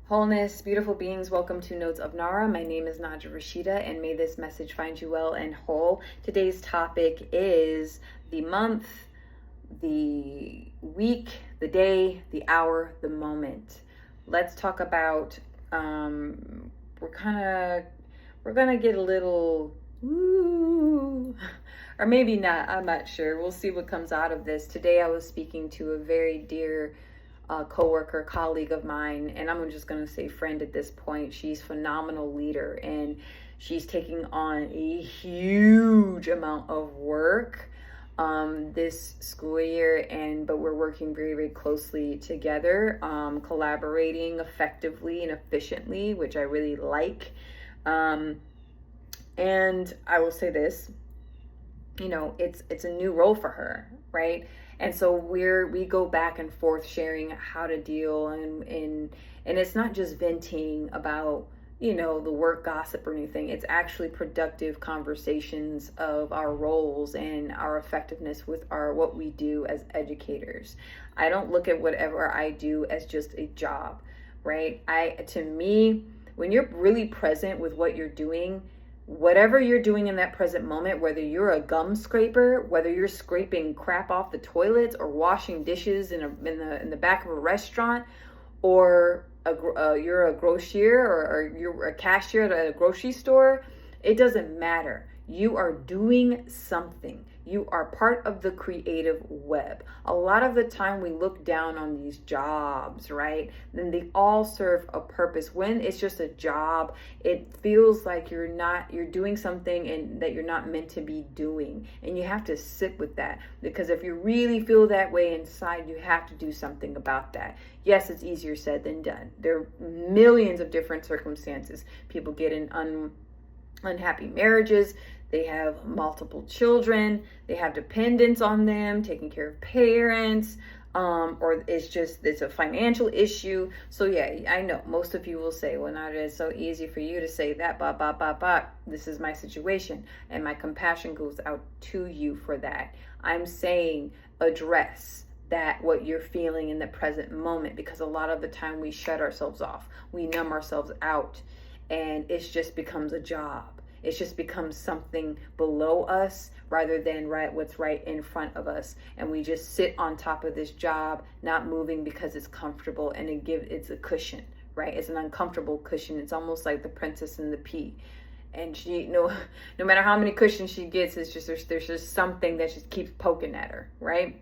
Wholeness, beautiful beings, welcome to Notes of Nara. My name is Naja Rashida, and may this message find you well and whole. Today's topic is the month, the week, the day, the hour, the moment. Let's talk about, we're gonna get a little, ooh, or maybe not, I'm not sure. We'll see what comes out of this. Today I was speaking to a very dear co-worker, colleague of mine, and I'm just going to say friend at this point. She's a phenomenal leader, and she's taking on a huge amount of work this school year, but we're working very, very closely together, collaborating effectively and efficiently, which I really like. And I will say this, it's a new role for her, right? And so we go back and forth sharing how to deal, and it's not just venting about the work gossip or anything. It's actually productive conversations of our roles and our effectiveness with what we do as educators. I don't look at whatever I do as just a job, right? To me, when you're really present with what you're doing, whatever you're doing in that present moment, whether you're a gum scraper, whether you're scraping crap off the toilets or washing dishes in the back of a restaurant, or you're a grocer or you're a cashier at a grocery store, it doesn't matter. You are doing something. You are part of the creative web. A lot of the time we look down on these jobs, right? Then they all serve a purpose. When it's just a job, it feels like you're doing something and that you're not meant to be doing. And you have to sit with that, because if you really feel that way inside, you have to do something about that. Yes, it's easier said than done. There are millions of different circumstances. People get in unhappy marriages, they have multiple children, they have dependents on them, taking care of parents, or it's a financial issue. So yeah, I know most of you will say, well, not it's so easy for you to say that, this is my situation, and my compassion goes out to you for that. I'm saying address that, what you're feeling in the present moment, because a lot of the time we shut ourselves off, we numb ourselves out, and it just becomes a job. It just becomes something below us rather than what's right in front of us. And we just sit on top of this job, not moving because it's comfortable, and it's a cushion, right? It's an uncomfortable cushion. It's almost like the Princess and the Pea. And she, no matter how many cushions she gets, it's just there's just something that just keeps poking at her, right?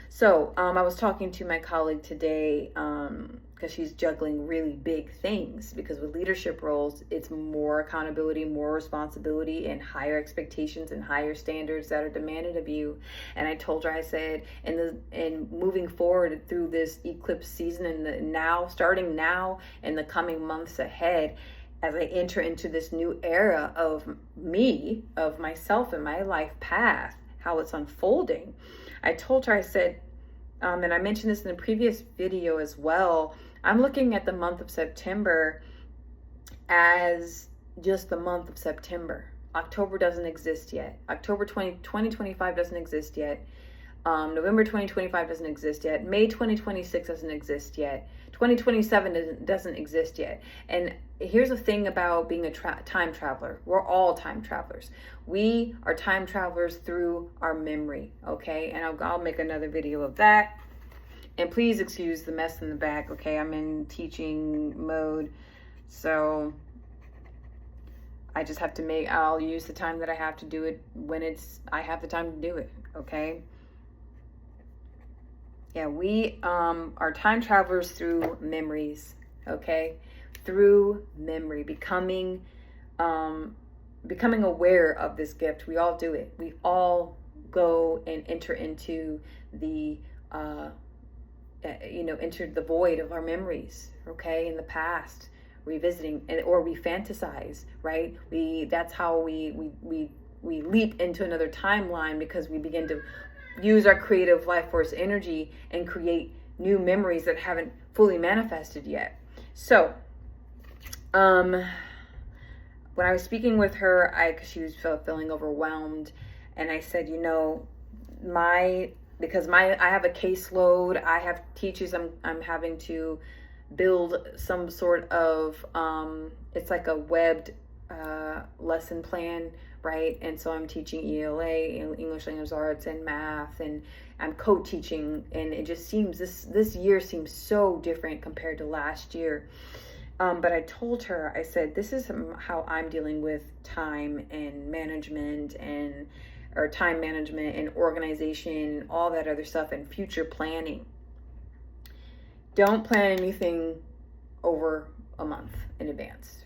So I was talking to my colleague today because she's juggling really big things, because with leadership roles, it's more accountability, more responsibility, and higher expectations and higher standards that are demanded of you. And I told her, I said, and moving forward through this eclipse season and starting now in the coming months ahead, as I enter into this new era of myself and my life path, how it's unfolding, I told her, I said, and I mentioned this in the previous video as well, I'm looking at the month of September as just the month of September. October doesn't exist yet. October 2025 doesn't exist yet. November 2025 doesn't exist yet. May 2026 doesn't exist yet. 2027 doesn't exist yet. And here's the thing about being a time traveler. We're all time travelers. We are time travelers through our memory, okay? And I'll make another video of that. And please excuse the mess in the back, okay? I'm in teaching mode, so I just have to I'll use the time that I have to do it when I have the time to do it, okay? Yeah, we are time travelers through memories, okay? Through memory, becoming aware of this gift. We all do it. We all go and enter into the, enter the void of our memories, okay, in the past, revisiting, or we fantasize, right? That's how we leap into another timeline, because we begin to use our creative life force energy and create new memories that haven't fully manifested yet. So, when I was speaking with her, because she was feeling overwhelmed, and I said, because I have a caseload, I have teachers I'm having to build some sort of, it's like a webbed lesson plan, right? And so I'm teaching ELA, English Language Arts, and math, and I'm co-teaching, and it just seems, this year seems so different compared to last year. But I told her, I said, this is how I'm dealing with time and management or time management and organization, all that other stuff, and future planning. Don't plan anything over a month in advance.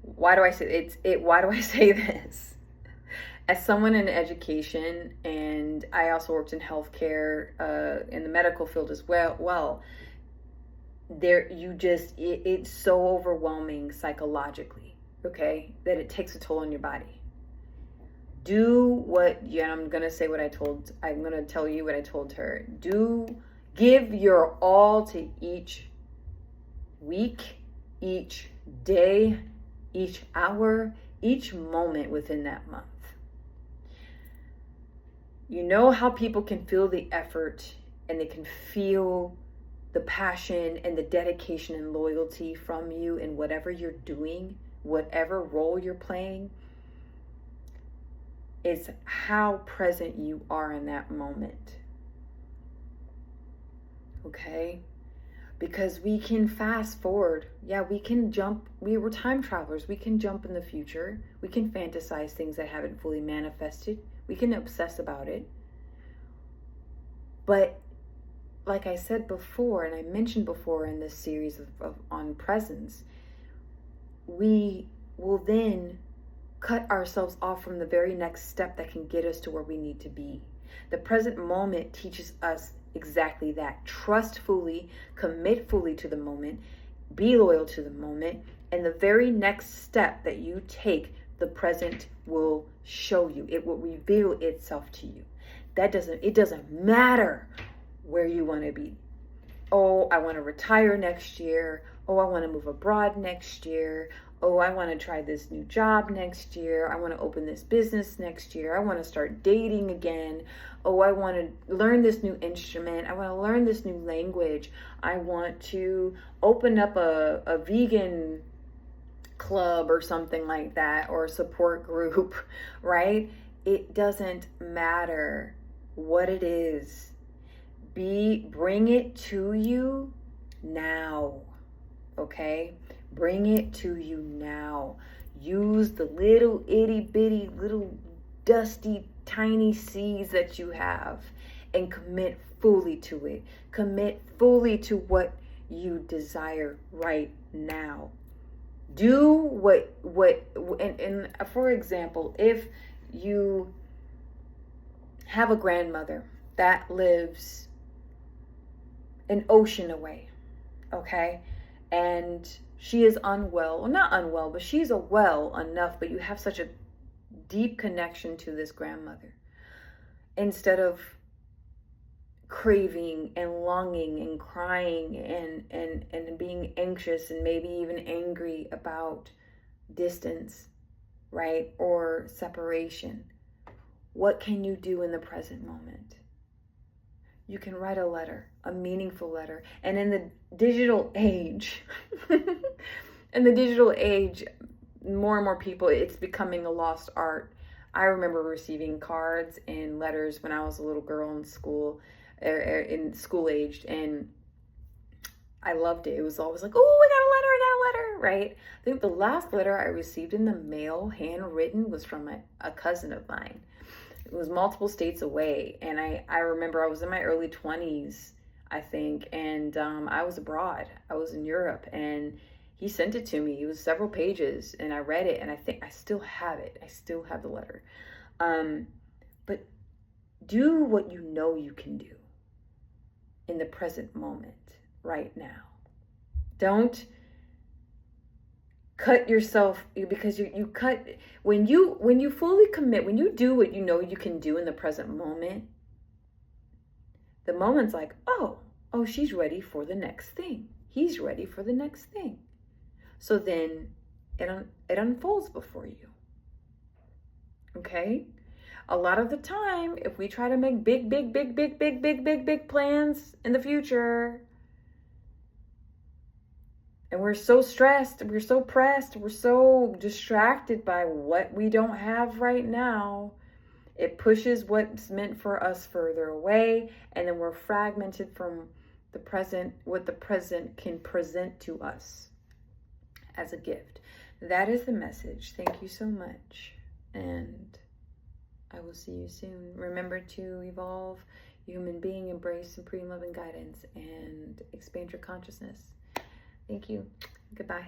Why do I say why do I say this? As someone in education, and I also worked in healthcare, in the medical field as well, it's so overwhelming psychologically, okay, that it takes a toll on your body. I'm going to tell you what I told her. Give your all to each week, each day, each hour, each moment within that month. You know how people can feel the effort, and they can feel the passion and the dedication and loyalty from you in whatever you're doing, whatever role you're playing. It's how present you are in that moment. Okay? Because we can fast forward. Yeah, we can jump. We're time travelers. We can jump in the future. We can fantasize things that haven't fully manifested. We can obsess about it. But like I said before, and I mentioned before in this series on presence, we will then cut ourselves off from the very next step that can get us to where we need to be. The present moment teaches us exactly that. Trust fully, commit fully to the moment, be loyal to the moment, and the very next step that you take, the present will show you. It will reveal itself to you. It doesn't matter where you want to be. Oh, I want to retire next year. Oh, I want to move abroad next year. Oh, I want to try this new job next year. I want to open this business next year. I want to start dating again. Oh, I want to learn this new instrument. I want to learn this new language. I want to open up a vegan club or something like that, or a support group, right? It doesn't matter what it is. Bring it to you now, okay? Bring it to you now. Use the little itty bitty, little dusty, tiny seeds that you have and commit fully to it. Commit fully to what you desire right now. Do and for example, if you have a grandmother that lives an ocean away, okay, and she is unwell, or not unwell, but she's well enough, but you have such a deep connection to this grandmother. Instead of craving and longing and crying and being anxious and maybe even angry about distance, right, or separation, what can you do in the present moment? You can write a letter, a meaningful letter. And in the digital age, more and more people, it's becoming a lost art. I remember receiving cards and letters when I was a little girl in school, aged, and I loved it. It was always like, oh, I got a letter, right? I think the last letter I received in the mail, handwritten, was from a cousin of mine. It was multiple states away, and I remember I was in my early 20s, I think, and I was abroad. I was in Europe, and he sent it to me. It was several pages, and I read it, and I think I still have it. I still have the letter. But do what you know you can do in the present moment, right now. Don't cut yourself, because you cut when you fully commit, when you do what you know you can do in the present moment. The moment's like, oh, she's ready for the next thing. He's ready for the next thing. So then it unfolds before you. Okay? A lot of the time, if we try to make big plans in the future, And we're so stressed, we're so pressed, we're so distracted by what we don't have right now. It pushes what's meant for us further away, and then we're fragmented from the present, what the present can present to us as a gift. That is the message. Thank you so much. And I will see you soon. Remember to evolve, human being, embrace supreme love and guidance, and expand your consciousness. Thank you. Goodbye.